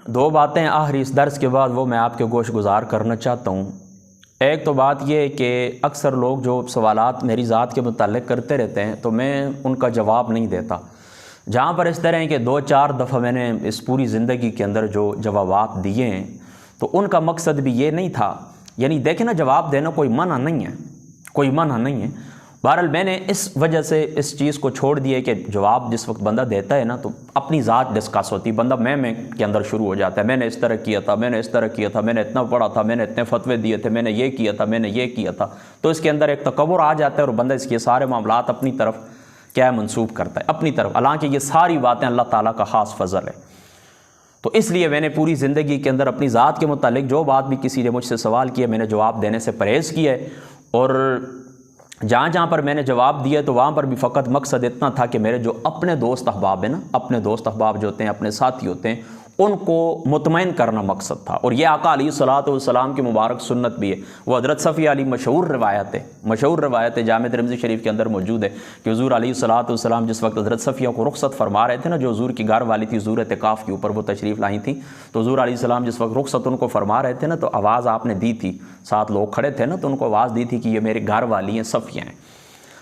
دو باتیں آخری اس درس کے بعد وہ میں آپ کے گوش گزار کرنا چاہتا ہوں۔ ایک تو بات یہ ہے کہ اکثر لوگ جو سوالات میری ذات کے متعلق کرتے رہتے ہیں تو میں ان کا جواب نہیں دیتا۔ جہاں پر اس طرح کہ 2-4 دفعہ میں نے اس پوری زندگی کے اندر جو جوابات دیے ہیں تو ان کا مقصد بھی یہ نہیں تھا، یعنی دیکھیں نا، جواب دینا کوئی منع نہیں ہے، کوئی منع نہیں ہے۔ بہرحال میں نے اس وجہ سے اس چیز کو چھوڑ دیا کہ جواب جس وقت بندہ دیتا ہے نا تو اپنی ذات ڈسکس ہوتی، بندہ میں کے اندر شروع ہو جاتا ہے، میں نے اس طرح کیا تھا، میں نے اس طرح کیا تھا، میں نے اتنا پڑھا تھا، میں نے اتنے فتوے دیے تھے، میں نے یہ کیا تھا، میں نے یہ کیا تھا، تو اس کے اندر ایک تکبر آ جاتا ہے اور بندہ اس کے سارے معاملات اپنی طرف کیا منسوب کرتا ہے، اپنی طرف، حالانکہ یہ ساری باتیں اللہ تعالیٰ کا خاص فضل ہے۔ تو اس لیے میں نے پوری زندگی کے اندر اپنی ذات کے متعلق جو بات بھی کسی نے مجھ سے سوال کیا میں نے جواب دینے سے پرہیز کیا ہے، اور جہاں جہاں پر میں نے جواب دیا تو وہاں پر بھی فقط مقصد اتنا تھا کہ میرے جو اپنے دوست احباب ہیں نا، اپنے دوست احباب جو ہوتے ہیں، اپنے ساتھی ہوتے ہیں، ان کو مطمئن کرنا مقصد تھا۔ اور یہ آقا علیہ الصلوۃ والسلام کی مبارک سنت بھی ہے، وہ حضرت صفیہ علی مشہور روایت ہے جامع ترمذی شریف کے اندر موجود ہے کہ حضور علیہ الصلوۃ والسلام جس وقت حضرت صفیہ کو رخصت فرما رہے تھے نا، جو حضور کی گھر والی تھی، حضور اعتکاف کے اوپر وہ تشریف لائی تھیں، تو حضور علیہ السلام جس وقت رخصت ان کو فرما رہے تھے نا تو آواز آپ نے دی تھی، 7 لوگ کھڑے تھے نا تو ان کو آواز دی تھی کہ یہ میرے گھر والی ہیں، صفیہ ہیں۔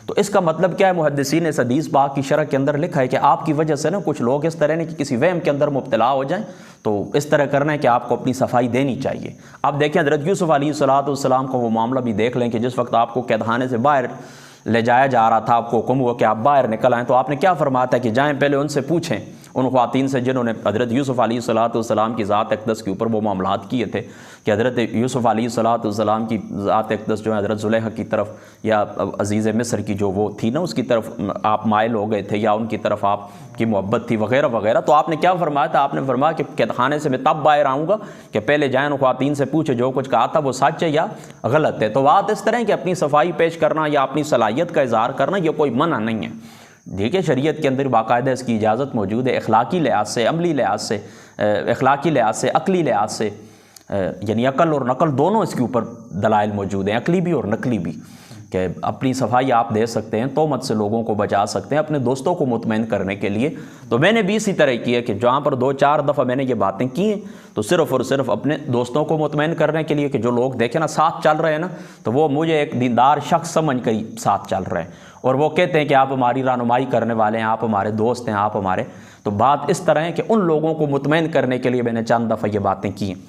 تو اس کا مطلب کیا ہے؟ محدثین اس حدیث پاک کی شرح کے اندر لکھا ہے کہ آپ کی وجہ سے نا کچھ لوگ اس طرح نے کہ کسی وہم کے اندر مبتلا ہو جائیں، تو اس طرح کرنا ہے کہ آپ کو اپنی صفائی دینی چاہیے۔ آپ دیکھیں حضرت یوسف علیہ الصلوۃ والسلام کا وہ معاملہ بھی دیکھ لیں کہ جس وقت آپ کو قید خانے سے باہر لے جایا جا رہا تھا، آپ کو حکم ہوا کہ آپ باہر نکل آئیں، تو آپ نے کیا فرمایا تھا کہ جائیں پہلے ان سے پوچھیں، ان خواتین سے جنہوں نے حضرت یوسف علیہ الصلوۃ والسلام کی ذات اقدس کے اوپر وہ معاملات کیے تھے، کہ حضرت یوسف علیہ الصلوۃ والسلام کی ذات اقدس جو ہے حضرت زلیخا کی طرف یا عزیز مصر کی جو وہ تھی نا اس کی طرف آپ مائل ہو گئے تھے، یا ان کی طرف آپ کی محبت تھی وغیرہ وغیرہ، تو آپ نے کیا فرمایا تھا؟ آپ نے فرمایا کہ قید خانے سے میں تب باہر آؤں گا کہ پہلے جائیں ان خواتین سے پوچھے جو کچھ کہا تھا وہ سچ ہے یا غلط ہے۔ تو بات اس طرح کہ اپنی صفائی پیش کرنا یا اپنی صلاحیت کا اظہار کرنا یہ کوئی منع نہیں ہے، ٹھیک ہے، شریعت کے اندر باقاعدہ اس کی اجازت موجود ہے، اخلاقی لحاظ سے، عملی لحاظ سے، اخلاقی لحاظ سے، عقلی لحاظ سے، یعنی عقل اور نقل دونوں اس کے اوپر دلائل موجود ہیں، عقلی بھی اور نقلی بھی، کہ اپنی صفائی آپ دے سکتے ہیں، تہمت سے لوگوں کو بچا سکتے ہیں اپنے دوستوں کو مطمئن کرنے کے لیے۔ تو میں نے بھی اسی طرح کیا کہ جہاں پر 2-4 دفعہ میں نے یہ باتیں کی ہیں تو صرف اور صرف اپنے دوستوں کو مطمئن کرنے کے لیے کہ جو لوگ دیکھیں نا ساتھ چل رہے ہیں نا تو وہ مجھے ایک دیندار شخص سمجھ کر ہی ساتھ چل رہے ہیں، اور وہ کہتے ہیں کہ آپ ہماری رہنمائی کرنے والے ہیں، آپ ہمارے دوست ہیں، آپ ہمارے، تو بات اس طرح ہے کہ ان لوگوں کو مطمئن کرنے کے لیے میں نے چند دفعہ یہ باتیں کی ہیں۔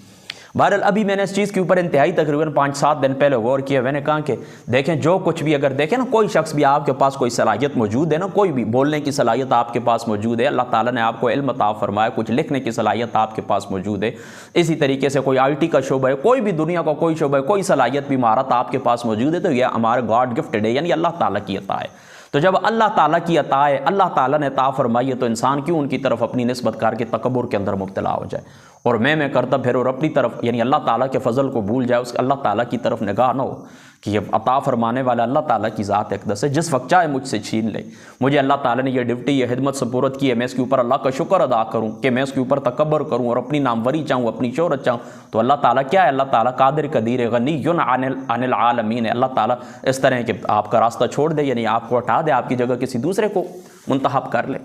بہرحال ابھی میں نے اس چیز کے اوپر انتہائی تقریباً 5-7 دن پہلے غور کیا، میں نے کہا کہ دیکھیں جو کچھ بھی اگر دیکھیں نا کوئی شخص بھی آپ کے پاس کوئی صلاحیت موجود ہے نا، کوئی بھی بولنے کی صلاحیت آپ کے پاس موجود ہے، اللہ تعالیٰ نے آپ کو علم عطا فرمایا، کچھ لکھنے کی صلاحیت آپ کے پاس موجود ہے، اسی طریقے سے کوئی IT کا شعبہ ہے، کوئی بھی دنیا کا کوئی شعبہ ہے، کوئی صلاحیت بھی مہارت آپ کے پاس موجود ہے، تو یہ ہمارے گاڈ گفٹڈ ہے، یعنی اللہ تعالیٰ کی عطا ہے۔ تو جب اللہ تعالیٰ کی عطا ہے، اللہ تعالیٰ نے عطا فرمائی ہے، تو انسان کیوں ان کی طرف اپنی نسبت کر کے تکبر کے اندر مبتلا ہو جائے اور میں کرتا پھر اور اپنی طرف یعنی اللہ تعالیٰ کے فضل کو بھول جائے، اس اللہ تعالیٰ کی طرف نگاہ نہ ہو کہ یہ عطا فرمانے والا اللہ تعالیٰ کی ذات اقدس ہے، جس وقت چاہے مجھ سے چھین لے۔ مجھے اللہ تعالیٰ نے یہ ڈیوٹی، یہ خدمت سپرد کی ہے، میں اس کے اوپر اللہ کا شکر ادا کروں کہ میں اس کے اوپر تکبر کروں اور اپنی ناموری چاہوں، اپنی شہرت چاہوں، تو اللہ تعالیٰ کیا ہے؟ اللہ تعالیٰ قادر قدیر غنی عن العالمین ہے۔ اللہ تعالیٰ اس طرح کہ آپ کا راستہ چھوڑ دے، یعنی آپ کو ہٹا دے، آپ کی جگہ کسی دوسرے کو منتخب کر لے۔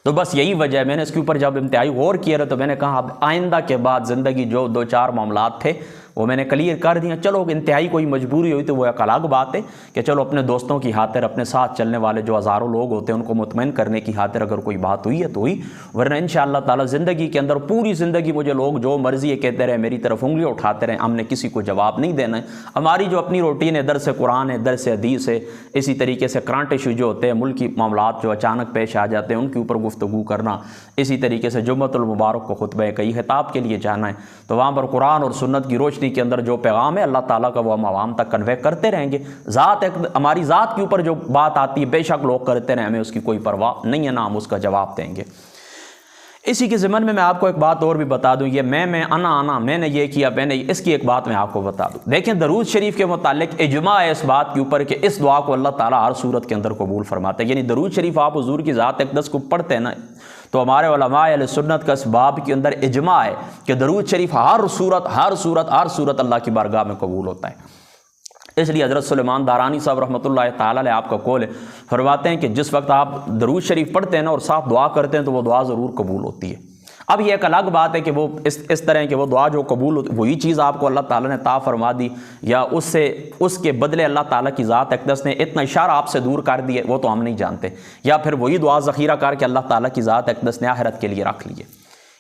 تو بس یہی وجہ ہے، میں نے اس کے اوپر جب انتہائی غور کیا تو میں نے کہا اب آئندہ کے بعد زندگی جو 2-4 معاملات تھے وہ میں نے کلیئر کر دیا، چلو انتہائی کوئی مجبوری ہوئی تو وہ ایک الگ بات ہے کہ چلو اپنے دوستوں کی خاطر، اپنے ساتھ چلنے والے جو ہزاروں لوگ ہوتے ہیں ان کو مطمئن کرنے کی خاطر اگر کوئی بات ہوئی ہے تو ہوئی، ورنہ انشاءاللہ تعالی زندگی کے اندر پوری زندگی مجھے لوگ جو مرضی ہے کہتے رہے، میری طرف انگلیاں اٹھاتے رہے، ہم نے کسی کو جواب نہیں دینا ہے۔ ہماری جو اپنی روٹین ہے، درس قرآن ہے، درس حدیث ہے، اسی طریقے سے کرنٹ ایشو جو ہوتے ہیں، ملکی معاملات جو اچانک پیش آ جاتے ہیں ان کے اوپر گفتگو کرنا، اسی طریقے سے جمعۃ المبارک کو خطبہ کئی خطاب کے لیے جانا ہے، تو وہاں پر قرآن اور سنت کی روشنی کے اندر جو پیغام ہے اللہ تعالیٰ کا وہ ہم عوام تک کنوے کرتے رہیں گے۔ ہماری ذات کے اوپر جو بات آتی ہے بے شک لوگ کرتے رہیں، ہمیں اس کی کوئی پرواہ نہیں ہے، نہ ہم اس کا جواب دیں گے۔ اسی کے ضمن میں آپ کو ایک بات اور بھی بتا دوں، یہ میں انا میں نے یہ کیا، میں نے اس کی ایک بات میں آپ کو بتا دوں۔ دیکھیں درود شریف کے متعلق اجماع ہے اس بات کے اوپر کہ اس دعا کو اللہ تعالیٰ ہر صورت کے اندر قبول فرماتا ہے، یعنی درود شریف آپ حضور کی ذات اقدس کو پڑھتے ہیں نا، تو ہمارے علماء اہل سنت کا اس باب کے اندر اجماع ہے کہ درود شریف ہر صورت اللہ کی بارگاہ میں قبول ہوتا ہے۔ اس لیے حضرت سلیمان دارانی صاحب رحمۃ اللہ تعالیٰ علیہ آپ کا قول ہے، فرماتے ہیں کہ جس وقت آپ درود شریف پڑھتے ہیں نا اور ساتھ دعا کرتے ہیں تو وہ دعا ضرور قبول ہوتی ہے۔ اب یہ ایک الگ بات ہے کہ وہ اس طرح کہ وہ دعا جو قبول ہوتی وہی چیز آپ کو اللہ تعالیٰ نے عطا فرما دی، یا اس کے بدلے اللہ تعالیٰ کی ذات اقدس نے اتنا اشارہ آپ سے دور کر دیے، وہ تو ہم نہیں جانتے، یا پھر وہی دعا ذخیرہ کر کے اللہ تعالیٰ کی ذات اقدس نے آخرت کے لیے رکھ لیے۔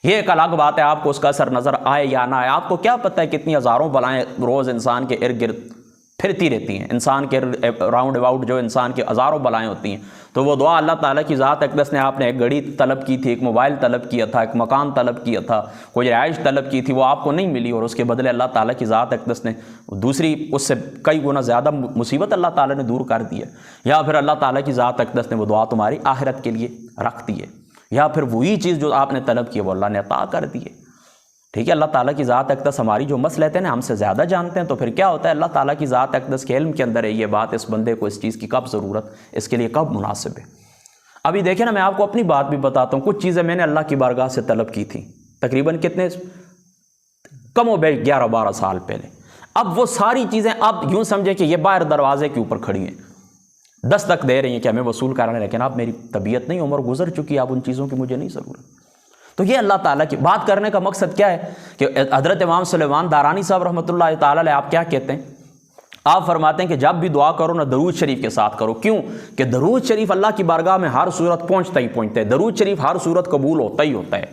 یہ ایک الگ بات ہے، آپ کو اس کا اثر نظر آئے یا نہ آئے۔ آپ کو کیا پتہ ہے کتنی ہزاروں بلائیں روز انسان کے ارد گرد پھرتی رہتی ہیں، انسان کے راؤنڈ اباؤٹ جو انسان کے ہزاروں بلائیں ہوتی ہیں، تو وہ دعا اللہ تعالیٰ کی ذات اقدس نے، آپ نے ایک گھڑی طلب کی تھی، ایک موبائل طلب کیا تھا، ایک مکان طلب کیا تھا، کوئی رہائش طلب کی تھی، وہ آپ کو نہیں ملی، اور اس کے بدلے اللہ تعالیٰ کی ذات اقدس نے دوسری اس سے کئی گنا زیادہ مصیبت اللہ تعالیٰ نے دور کر دی ہے، یا پھر اللہ تعالیٰ کی ذات اقدس نے وہ دعا تمہاری آخرت کے لیے رکھ دی ہے، یا پھر وہی چیز جو آپ نے طلب کی ہے وہ اللہ نے عطا کر دی ہے۔ ٹھیک ہے، اللہ تعالیٰ کی ذات اقدس ہماری جو مسئلے ہیں نا ہم سے زیادہ جانتے ہیں، تو پھر کیا ہوتا ہے، اللہ تعالیٰ کی ذات اقدس کے علم کے اندر ہے یہ بات، اس بندے کو اس چیز کی کب ضرورت، اس کے لیے کب مناسب ہے۔ ابھی دیکھیں نا، میں آپ کو اپنی بات بھی بتاتا ہوں، کچھ چیزیں میں نے اللہ کی بارگاہ سے طلب کی تھیں، تقریباً کتنے کم و بیش 11-12 سال پہلے۔ اب وہ ساری چیزیں اب یوں سمجھے کہ یہ باہر دروازے کے اوپر کھڑی ہیں، دستک دے رہی ہیں کہ ہمیں وصول کرانے، لیکن اب میری طبیعت نہیں، عمر گزر چکی، اب ان چیزوں کی مجھے نہیں ضرورت۔ تو یہ اللہ تعالیٰ کی بات کرنے کا مقصد کیا ہے کہ حضرت امام سلیمان دارانی صاحب رحمۃ اللہ تعالیٰ علیہ آپ کیا کہتے ہیں، آپ فرماتے ہیں کہ جب بھی دعا کرو نا درود شریف کے ساتھ کرو۔ کیوں کہ درود شریف اللہ کی بارگاہ میں ہر صورت پہنچتا ہی پہنچتا ہے، درود شریف ہر صورت قبول ہوتا ہی ہوتا ہے۔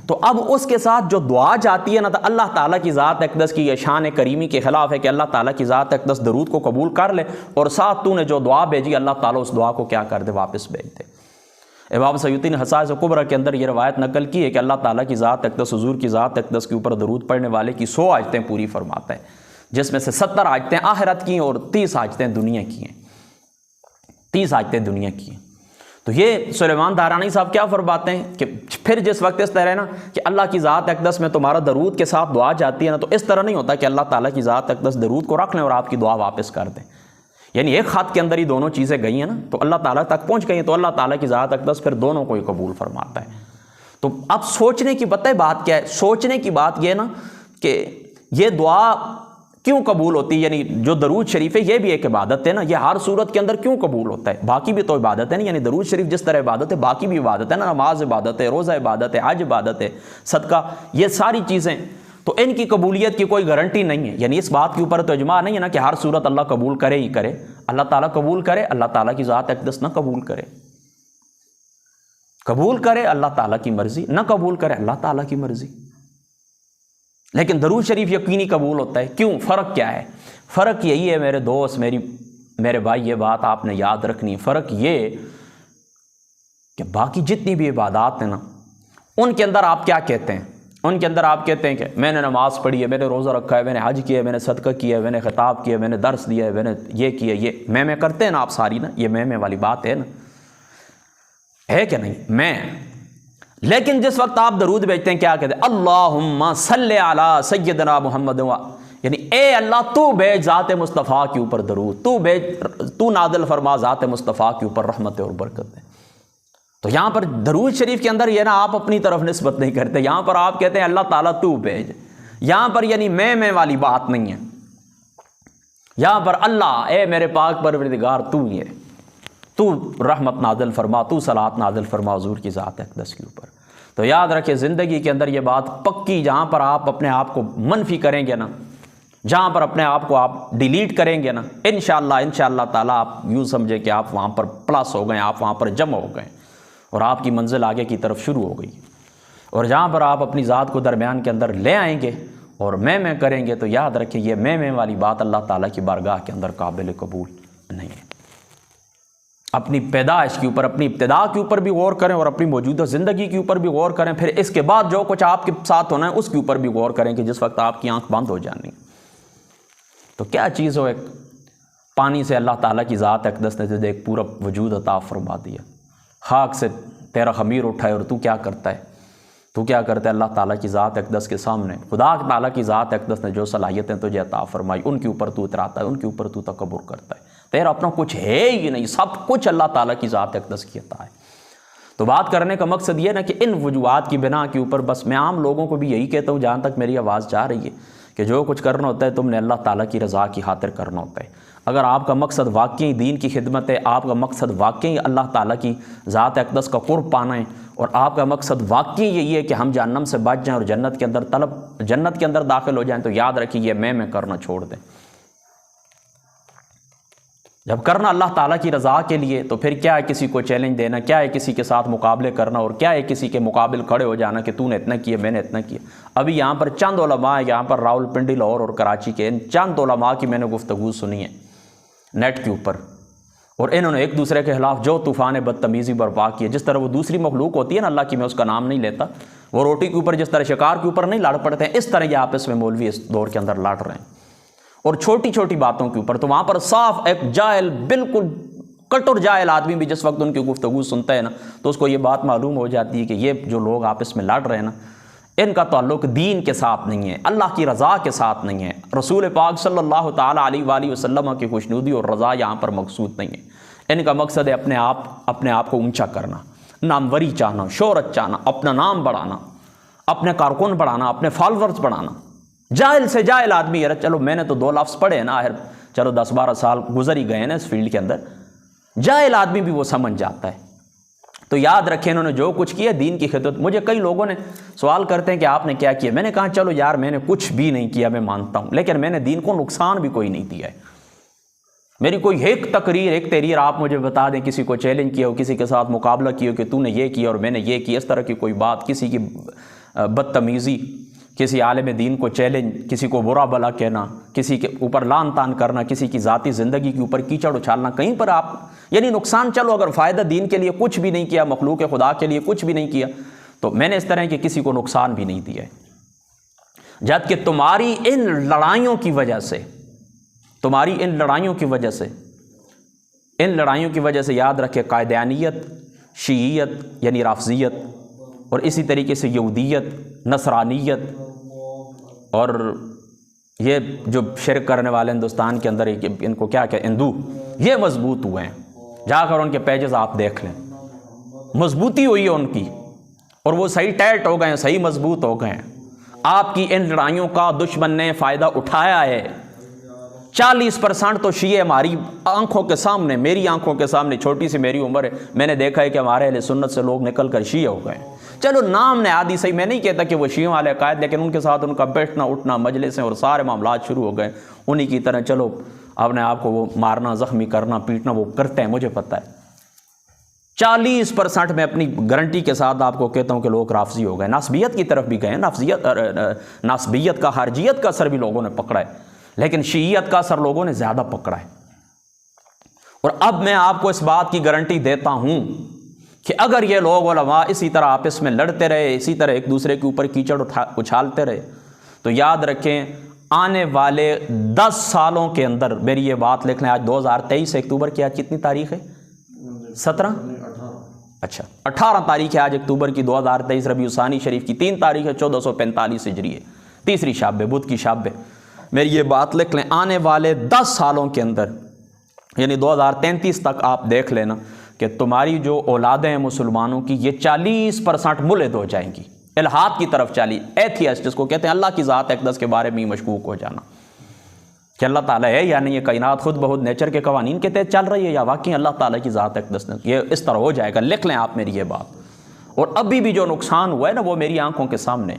تو اب اس کے ساتھ جو دعا جاتی ہے نا، تو اللہ تعالیٰ کی ذات اقدس کی یہ شان کریمی کے خلاف ہے کہ اللہ تعالیٰ کی ذات اقدس درود کو قبول کر لے، اور ساتھ تو نے جو دعا بھیجی اللہ تعالیٰ اس دعا کو کیا کر دے، واپس بھیج دے۔ امام سیوطی نے خصائص کبریٰ کے اندر یہ روایت نقل کی ہے کہ اللہ تعالیٰ کی ذات اقدس، حضور کی ذات اقدس کے اوپر درود پڑھنے والے کی 100 حاجتیں پوری فرماتا ہے، جس میں سے 70 حاجتیں آخرت کی ہیں اور 30 حاجتیں دنیا کی ہیں، 30 حاجتیں دنیا کی ہیں۔ تو یہ سلیمان دارانی صاحب کیا فرماتے ہیں کہ پھر جس وقت اس طرح نا کہ اللہ کی ذات اقدس میں تمہارا درود کے ساتھ دعا جاتی ہے نا، تو اس طرح نہیں ہوتا کہ اللہ تعالیٰ کی ذات اقدس درود کو رکھ لیں اور آپ کی دعا واپس کر دیں، یعنی ایک خط کے اندر ہی دونوں چیزیں گئی ہیں نا، تو اللہ تعالیٰ تک پہنچ گئی ہیں، تو اللہ تعالیٰ کی ذات اقدس پھر دونوں کو ہی قبول فرماتا ہے۔ تو اب سوچنے کی پتہ ہے بات کیا ہے، سوچنے کی بات یہ نا کہ یہ دعا کیوں قبول ہوتی ہے، یعنی جو درود شریف ہے یہ بھی ایک عبادت ہے نا، یہ ہر صورت کے اندر کیوں قبول ہوتا ہے، باقی بھی تو عبادت ہے نا، یعنی درود شریف جس طرح عبادت ہے باقی بھی عبادت ہے نا، نماز عبادت ہے، روزہ عبادت ہے، حج عبادت ہے، صدقہ، یہ ساری چیزیں، تو ان کی قبولیت کی کوئی گارنٹی نہیں ہے، یعنی اس بات کے اوپر تو اجماع نہیں ہے نا کہ ہر صورت اللہ قبول کرے ہی کرے، اللہ تعالیٰ قبول کرے، اللہ تعالیٰ کی ذات اقدس نہ قبول کرے، قبول کرے اللہ تعالیٰ کی مرضی، نہ قبول کرے اللہ تعالیٰ کی مرضی۔ لیکن درود شریف یقینی قبول ہوتا ہے، کیوں؟ فرق کیا ہے؟ فرق یہی ہے میرے دوست، میرے بھائی، یہ بات آپ نے یاد رکھنی ہے، فرق یہ کہ باقی جتنی بھی عبادات ہیں نا ان کے اندر آپ کیا کہتے ہیں، ان کے اندر آپ کہتے ہیں کہ میں نے نماز پڑھی ہے، میں نے روزہ رکھا ہے، میں نے حج کیا ہے، میں نے صدقہ کیا ہے، میں نے خطاب کیا ہے، میں نے درس دیا ہے، میں نے یہ کیا، یہ میں کرتے ہیں نا آپ ساری نا، یہ میں والی بات ہے نا، ہے کہ نہیں؟ میں لیکن جس وقت آپ درود بھیجتے ہیں کیا کہتے ہیں؟ اللہم صلی علی سیدنا محمد، یعنی اے اللہ تو بھیج ذات مصطفیٰ کے اوپر درود، تو نازل فرما ذات مصطفیٰ کے اوپر رحمت اور برکت ہے۔ تو یہاں پر درود شریف کے اندر یہ نا آپ اپنی طرف نسبت نہیں کرتے، یہاں پر آپ کہتے ہیں اللہ تعالیٰ تو بھیج، یہاں پر یعنی میں والی بات نہیں ہے، یہاں پر اللہ اے میرے پاک پروردگار تو ہی ہے، تو رحمت نازل فرما، تو صلوات نازل فرما حضور کی ذات اقدس کے اوپر۔ تو یاد رکھیں زندگی کے اندر یہ بات پکی، جہاں پر آپ اپنے آپ کو منفی کریں گے نا، جہاں پر اپنے آپ کو آپ ڈیلیٹ کریں گے نا، انشاءاللہ تعالیٰ آپ یوں سمجھے کہ آپ وہاں پر پلس ہو گئے، آپ وہاں پر جمع ہو گئے اور آپ کی منزل آگے کی طرف شروع ہو گئی۔ اور جہاں پر آپ اپنی ذات کو درمیان کے اندر لے آئیں گے اور میں کریں گے، تو یاد رکھیں یہ میں والی بات اللہ تعالیٰ کی بارگاہ کے اندر قابل قبول نہیں ہے۔ اپنی پیدائش کے اوپر، اپنی ابتدا کے اوپر بھی غور کریں اور اپنی موجودہ زندگی کے اوپر بھی غور کریں، پھر اس کے بعد جو کچھ آپ کے ساتھ ہونا ہے اس کے اوپر بھی غور کریں کہ جس وقت آپ کی آنکھ بند ہو جانی تو کیا چیز ہو، ایک پانی سے اللہ تعالیٰ کی ذات اقدس نے تجھے ایک پورا وجود عطا فرما دیا، خاک سے تیرا خمیر اٹھائے اور تو کیا کرتا ہے اللہ تعالیٰ کی ذات اقدس کے سامنے، خدا تعالیٰ کی ذات اقدس نے جو صلاحیتیں تجھے عطا فرمائی ان کے اوپر تو اتراتا ہے، ان کے اوپر تو تکبر کرتا ہے، تیرا اپنا کچھ ہے ہی نہیں، سب کچھ اللہ تعالیٰ کی ذات اقدس کی عطا ہے۔ تو بات کرنے کا مقصد یہ نا کہ ان وجوہات کی بنا کے اوپر بس میں عام لوگوں کو بھی یہی کہتا ہوں جہاں تک میری آواز جا رہی ہے کہ جو کچھ کرنا ہوتا ہے تم نے اللہ تعالیٰ کی رضا کی خاطر کرنا ہوتا ہے، اگر آپ کا مقصد واقعی دین کی خدمت ہے، آپ کا مقصد واقعی اللہ تعالیٰ کی ذات اقدس کا قرب پانا ہے، اور آپ کا مقصد واقعی یہی ہے کہ ہم جہنم سے بچ جائیں اور جنت کے اندر داخل ہو جائیں، تو یاد رکھیے یہ میں کرنا چھوڑ دیں۔ جب کرنا اللہ تعالیٰ کی رضا کے لیے، تو پھر کیا ہے کسی کو چیلنج دینا، کیا ہے کسی کے ساتھ مقابلے کرنا، اور کیا ہے کسی کے مقابل کھڑے ہو جانا کہ تو نے اتنا کیا، میں نے اتنا کیا۔ ابھی یہاں پر چند علماء ہیں، یہاں پر راول پنڈی، لاہور اور کراچی کے ان چند علماء کی میں نے گفتگو سنی ہے نیٹ کے اوپر، اور انہوں نے ایک دوسرے کے خلاف جو طوفان بدتمیزی برپا کی ہے، جس طرح وہ دوسری مخلوق ہوتی ہے نا، اللہ کی میں اس کا نام نہیں لیتا، وہ روٹی کے اوپر جس طرح شکار کے اوپر نہیں لڑ پڑتے ہیں، اس طرح یہ آپس میں مولوی اس دور کے اندر لڑ رہے ہیں، اور چھوٹی چھوٹی باتوں کے اوپر۔ تو وہاں پر صاف ایک جاہل، بالکل کٹر جاہل آدمی بھی جس وقت ان کی گفتگو سنتا ہے نا، تو اس کو یہ بات معلوم ہو جاتی ہے کہ یہ جو لوگ آپس میں لڑ رہے ہیں نا، ان کا تعلق دین کے ساتھ نہیں ہے، اللہ کی رضا کے ساتھ نہیں ہے، رسول پاک صلی اللہ تعالیٰ علیہ وآلہ وسلم کی خوشنودی اور رضا یہاں پر مقصود نہیں ہے۔ ان کا مقصد ہے اپنے آپ کو اونچا کرنا، ناموری چاہنا، شہرت چاہنا، اپنا نام بڑھانا، اپنے کارکن بڑھانا، اپنے فالورز بڑھانا۔ جاہل سے جاہل آدمی ہے، چلو میں نے تو 2 لفظ پڑھے ہیں نا، چلو 10-12 سال گزر ہی گئے ہیں نا اس فیلڈ کے اندر، جاہل آدمی بھی وہ سمجھ جاتا ہے۔ تو یاد رکھیں انہوں نے جو کچھ کیا دین کی خدمت۔ مجھے کئی لوگوں نے سوال کرتے ہیں کہ آپ نے کیا کیا، میں نے کہا چلو یار میں نے کچھ بھی نہیں کیا، میں مانتا ہوں، لیکن میں نے دین کو نقصان بھی کوئی نہیں دیا ہے۔ میری کوئی ایک تقریر، ایک تحریر آپ مجھے بتا دیں، کسی کو چیلنج کیا ہو، کسی کے ساتھ مقابلہ کیا ہو کہ تو نے یہ کیا اور میں نے یہ کیا، اس طرح کی کوئی بات، کسی کی بدتمیزی، کسی عالم دین کو چیلنج، کسی کو برا بلا کہنا، کسی کے اوپر لان تان کرنا، کسی کی ذاتی زندگی کے اوپر کیچڑ اچھالنا، کہیں پر آپ یعنی نقصان، چلو اگر فائدہ دین کے لیے کچھ بھی نہیں کیا، مخلوق خدا کے لیے کچھ بھی نہیں کیا، تو میں نے اس طرح کہ کسی کو نقصان بھی نہیں دیا ہے۔ جبکہ تمہاری ان لڑائیوں کی وجہ سے، ان لڑائیوں کی وجہ سے یاد رکھے قادیانیت، شیعیت یعنی رافضیت، اور اسی طریقے سے یہودیت، نصرانیت، اور یہ جو شرک کرنے والے ہندوستان کے اندر ان کو کیا ہندو، یہ مضبوط ہوئے ہیں۔ جا کر ان کے پیجز آپ دیکھ لیں، مضبوطی ہوئی ہے ان کی، اور وہ صحیح ٹائٹ ہو گئے ہیں، صحیح مضبوط ہو گئے ہیں۔ آپ کی ان لڑائیوں کا دشمن نے فائدہ اٹھایا ہے۔ 40% تو شیعہ ہماری آنکھوں کے سامنے، میری آنکھوں کے سامنے، چھوٹی سی میری عمر ہے، میں نے دیکھا ہے کہ ہمارے اہل سنت سے لوگ نکل کر شیعہ ہو گئے۔ چلو نام نہادی صحیح، میں نہیں کہتا کہ وہ شیعوں والے عقائد، لیکن ان کے ساتھ ان کا بیٹھنا اٹھنا، مجلسیں اور سارے معاملات شروع ہو گئے انہی کی طرح۔ چلو اپنے آپ کو وہ مارنا، زخمی کرنا، پیٹنا وہ کرتے ہیں، مجھے پتہ ہے۔ 40% میں اپنی گارنٹی کے ساتھ آپ کو کہتا ہوں کہ لوگ رافضی ہو گئے، ناسبیت کی طرف بھی گئے، ناسبیت کا، خارجیت کا اثر بھی لوگوں نے پکڑا ہے، لیکن شیعیت کا اثر لوگوں نے زیادہ پکڑا ہے۔ اور اب میں آپ کو اس بات کی گارنٹی دیتا ہوں کہ اگر یہ لوگ علماء اسی طرح آپس میں لڑتے رہے، اسی طرح ایک دوسرے کے اوپر کیچڑ اچھالتے رہے، تو یاد رکھیں آنے والے 10 سالوں کے اندر، میری یہ بات لکھ لیں، آج 2023 اکتوبر کی، آج کتنی تاریخ ہے؟ 17؟ اچھا 18 تاریخ ہے آج اکتوبر کی 2023، ربیع الثانی شریف کی 3 تاریخ ہے، 1445 ہجری ہے، تیسری شب ہے، بدھ کی شب ہے۔ میری یہ بات لکھ لیں، آنے والے 10 سالوں کے اندر، یعنی 2033 تک آپ دیکھ لینا کہ تمہاری جو اولادیں ہیں مسلمانوں کی، یہ 40% ملحد ہو جائیں گی، الحاد کی طرف چلی، ایتھیسٹ جس کو کہتے ہیں، اللہ کی ذات اقدس کے بارے میں ہی مشکوک ہو جانا کہ اللہ تعالیٰ ہے یا نہیں، یہ کائنات خود بخود نیچر کے قوانین کے تحت چل رہی ہے یا واقعی اللہ تعالیٰ کی ذات اقدس نے، یہ اس طرح ہو جائے گا، لکھ لیں آپ میری یہ بات۔ اور ابھی بھی جو نقصان ہوا ہے نا، وہ میری آنکھوں کے سامنے،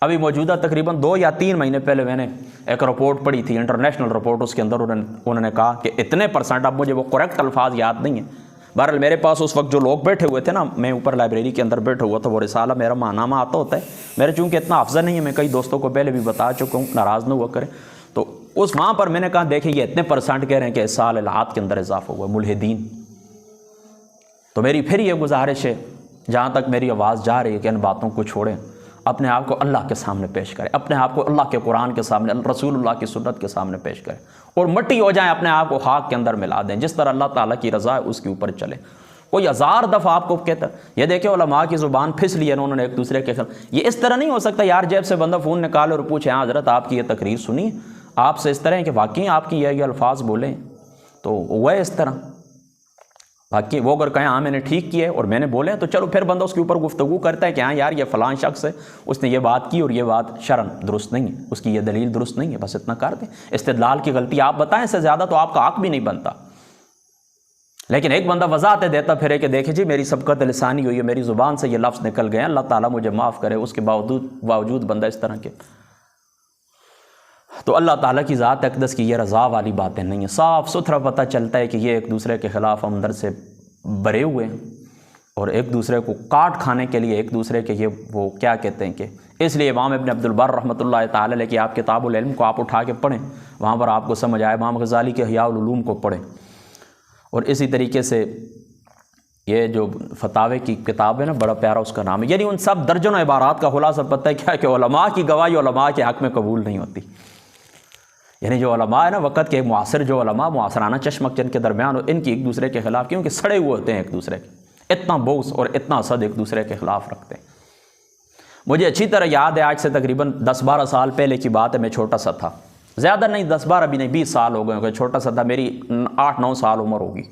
ابھی موجودہ تقریباً 2 یا 3 مہینے پہلے میں نے ایک رپورٹ پڑھی تھی، انٹرنیشنل رپورٹ، اس کے اندر انہوں نے کہا کہ اتنے %، اب مجھے وہ کریکٹ الفاظ یاد نہیں ہیں، بہرحال میرے پاس اس وقت جو لوگ بیٹھے ہوئے تھے نا، میں اوپر لائبریری کے اندر بیٹھا ہوا تھا، وہ رسالہ میرا ماہنامہ آتا ہوتا ہے، میرے چونکہ اتنا افضل نہیں ہے، میں کئی دوستوں کو پہلے بھی بتا چکا ہوں، ناراض نہ ہوا کریں، تو اس وہاں پر میں نے کہا دیکھیں یہ اتنے % کہہ رہے ہیں کہ اس سال الحاد کے اندر اضافہ ہوا ہے، ملحدین۔ تو میری پھر یہ گزارش ہے، جہاں تک میری آواز جا رہی ہے، کہ ان باتوں کو چھوڑیں، اپنے آپ کو اللہ کے سامنے پیش کریں، اپنے آپ کو اللہ کے قرآن کے سامنے، رسول اللہ کی سنت کے سامنے پیش کریں، اور مٹی ہو جائیں، اپنے آپ کو خاک کے اندر ملا دیں، جس طرح اللہ تعالیٰ کی رضا ہے اس کے اوپر چلیں۔ کوئی 1000 دفعہ آپ کو کہتا ہے، یہ دیکھیں علماء کی زبان پھس لی ہے انہوں نے ایک دوسرے کے خلاف، یہ اس طرح نہیں ہو سکتا یار جیب سے بندہ فون نکالے اور پوچھے ہاں حضرت آپ کی یہ تقریر سنی، آپ سے اس طرح ہے کہ واقعی آپ کی یہ الفاظ بولیں، تو وہ ہے اس طرح۔ باقی وہ اگر کہیں ہاں میں نے ٹھیک کیا ہے اور میں نے بولے تو چلو پھر بندہ اس کے اوپر گفتگو کرتا ہے کہ ہاں یار یہ فلاں شخص ہے، اس نے یہ بات کی اور یہ بات شرعن درست نہیں ہے، اس کی یہ دلیل درست نہیں ہے، بس اتنا کر دیں۔ استدلال کی غلطی آپ بتائیں، اس سے زیادہ تو آپ کا حق بھی نہیں بنتا۔ لیکن ایک بندہ وضاحت دیتا پھر کہ دیکھیں جی میری سبقت لسانی ہوئی ہے، میری زبان سے یہ لفظ نکل گئے ہیں، اللہ تعالیٰ مجھے معاف کرے، اس کے باوجود بندہ اس طرح کے، تو اللہ تعالیٰ کی ذات اقدس کی یہ رضا والی باتیں نہیں ہیں۔ صاف ستھرا پتہ چلتا ہے کہ یہ ایک دوسرے کے خلاف اندر سے بھرے ہوئے ہیں اور ایک دوسرے کو کاٹ کھانے کے لیے ایک دوسرے کے یہ وہ کیا کہتے ہیں کہ اس لیے امام ابن عبد البر رحمۃ اللہ تعالیٰ علیہ کی آپ کتاب العلم کو آپ اٹھا کے پڑھیں، وہاں پر آپ کو سمجھ آئے، امام غزالی کے احیاء العلوم کو پڑھیں، اور اسی طریقے سے یہ جو فتاوے کی کتاب ہے نا، بڑا پیارا اس کا نام ہے۔ یعنی ان سب درجنوں عبارات کا خلاصہ پتہ ہے کیا کہ علماء کی گواہی علماء کے حق میں قبول نہیں ہوتی۔ یعنی جو علماء ہے نا وقت کے معاصر جو علماء معاصرانہ چشمک جن کے درمیان ہو، ان کی ایک دوسرے کے خلاف، کیونکہ سڑے ہوئے ہوتے ہیں ایک دوسرے کے، اتنا بغض اور اتنا حسد ایک دوسرے کے خلاف رکھتے ہیں۔ مجھے اچھی طرح یاد ہے، آج سے تقریباً 10-12 سال پہلے کی بات ہے، میں چھوٹا سا تھا، زیادہ نہیں 10-12 بھی نہیں 20 سال ہو گئے ہوگے، چھوٹا سا تھا، میری 8-9 سال عمر ہوگی،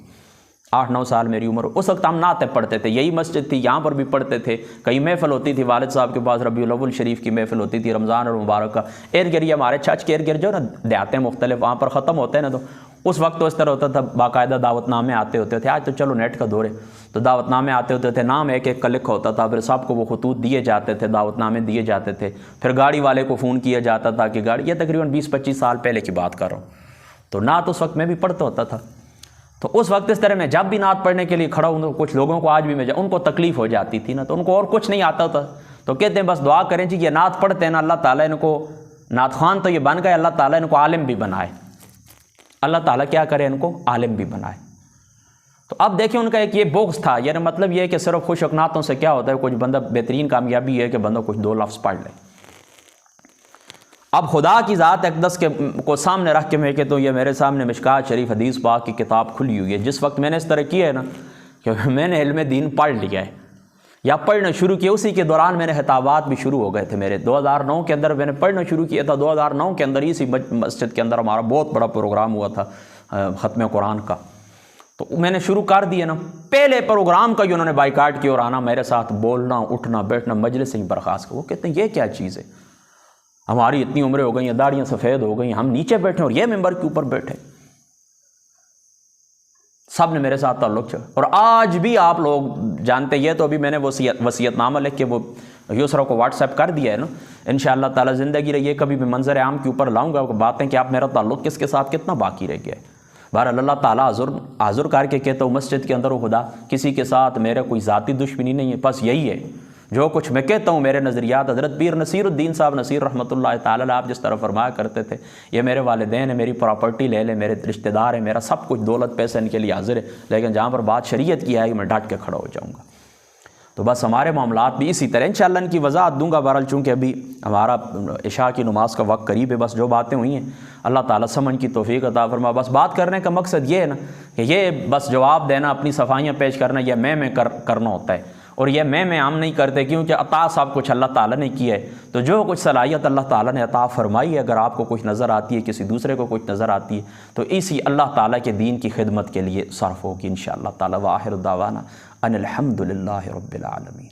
8-9 سال میری عمر۔ اس وقت ہم نعتیں پڑھتے تھے، یہی مسجد تھی، یہاں پر بھی پڑھتے تھے، کئی محفل ہوتی تھی، والد صاحب کے پاس ربیع الاول شریف کی محفل ہوتی تھی، رمضان اور مبارک کا ارد گرد، ہمارے چھچ کے ارد گرد جو نا دیہاتیں مختلف وہاں پر ختم ہوتے ہیں نا، تو اس وقت تو اس طرح ہوتا تھا، باقاعدہ دعوت نامے آتے ہوتے تھے، آج تو چلو نیٹ کا دور ہے، تو دعوت نامے آتے ہوتے تھے، نام ایک ایک کا لکھا ہوتا تھا، پھر سب کو وہ خطوط دیے جاتے تھے، دعوت نامے دیے جاتے تھے، پھر گاڑی والے کو فون کیا جاتا تھا کہ گاڑی، یہ تقریباً 20-25 سال پہلے کی بات کر رہا ہوں، تو نعت اس وقت میں بھی پڑھتا ہوتا تھا۔ تو اس وقت اس طرح میں جب بھی نعت پڑھنے کے لیے کھڑا ہوں تو کچھ لوگوں کو آج بھی میں ان کو تکلیف ہو جاتی تھی نا، تو ان کو اور کچھ نہیں آتا تھا، تو کہتے ہیں بس دعا کریں جی یہ نعت پڑھتے ہیں نا، اللہ تعالیٰ ان کو، نعت خوان تو یہ بن گئے، اللہ تعالیٰ ان کو عالم بھی بنائے، اللہ تعالیٰ کیا کرے ان کو عالم بھی بنائے۔ تو اب دیکھیں ان کا ایک یہ بغض تھا، یعنی مطلب یہ ہے کہ صرف خوش نعتوں سے کیا ہوتا ہے، کچھ بندہ بہترین کامیابی ہے کہ بندہ کچھ 2 لفظ پڑھ لے۔ اب خدا کی ذات اقدس کے کو سامنے رکھ کے میں کہ تو یہ میرے سامنے مشکات شریف حدیث پاک کی کتاب کھلی ہوئی ہے، جس وقت میں نے اس طرح کیا ہے نا کہ میں نے علم دین پڑھ لیا ہے یا پڑھنا شروع کیا، اسی کے دوران میں نے خطابات بھی شروع ہو گئے تھے میرے 2009 کے اندر، میں نے پڑھنا شروع کیا تھا 2009 کے اندر، اسی مسجد کے اندر ہمارا بہت بڑا پروگرام ہوا تھا ختم قرآن کا، تو میں نے شروع کر دیا نا، پہلے پروگرام کا ہی انہوں نے بائیکاٹ کیا اور آنا میرے ساتھ بولنا اٹھنا بیٹھنا مجلس سے ہی برخاست کو، وہ کہتے ہیں یہ کیا چیز ہے، ہماری اتنی عمریں ہو گئی ہیں، داڑیاں سفید ہو گئی ہیں، ہم نیچے بیٹھے اور یہ ممبر کے اوپر بیٹھے، سب نے میرے ساتھ تعلق چھوڑا۔ اور آج بھی آپ لوگ جانتے یہ تو ابھی میں نے وصیت نامہ لکھ کے وہ یسرا کو واٹس ایپ کر دیا ہے نا، انشاءاللہ تعالی زندگی رہی ہے کبھی بھی منظر عام کے اوپر لاؤں گا باتیں کہ آپ میرا تعلق کس کے ساتھ کتنا باقی رہ گیا ہے۔ بہرحال اللہ تعالیٰ حضر کر کے کہتا ہوں مسجد کے اندر ہو خدا، کسی کے ساتھ میرا کوئی ذاتی دشمنی نہیں ہے، بس یہی ہے جو کچھ میں کہتا ہوں میرے نظریات، حضرت پیر نصیر الدین صاحب نصیر رحمۃ اللہ تعالیٰ آپ جس طرح فرمایا کرتے تھے، یہ میرے والدین ہیں، میری پراپرٹی لے لیں، میرے رشتہ دار ہیں، میرا سب کچھ دولت پیسے ان کے لیے حاضر ہے، لیکن جہاں پر بات شریعت کی آئے گی میں ڈٹ کے کھڑا ہو جاؤں گا۔ تو بس ہمارے معاملات بھی اسی طرح انشاءاللہ ان کی وضاحت دوں گا، بہرحال چونکہ ابھی ہمارا عشاء کی نماز کا وقت قریب ہے، بس جو باتیں ہوئی ہیں اللہ تعالیٰ سمجھ کی توفیق عطا فرما۔ بس بات کرنے کا مقصد یہ ہے نا کہ یہ بس جواب دینا، اپنی صفائیاں پیش کرنا، یہ میں کرنا ہوتا ہے، اور یہ میں ہم نہیں کرتے، کیونکہ عطا سب کچھ اللہ تعالیٰ نے کیا ہے، تو جو کچھ صلاحیت اللہ تعالیٰ نے عطا فرمائی ہے، اگر آپ کو کچھ نظر آتی ہے، کسی دوسرے کو کچھ نظر آتی ہے، تو اسی اللہ تعالیٰ کے دین کی خدمت کے لیے صرف ہوگی انشاءاللہ تعالیٰ۔ وآخر دعوانا ان الحمد للہ رب العالمین۔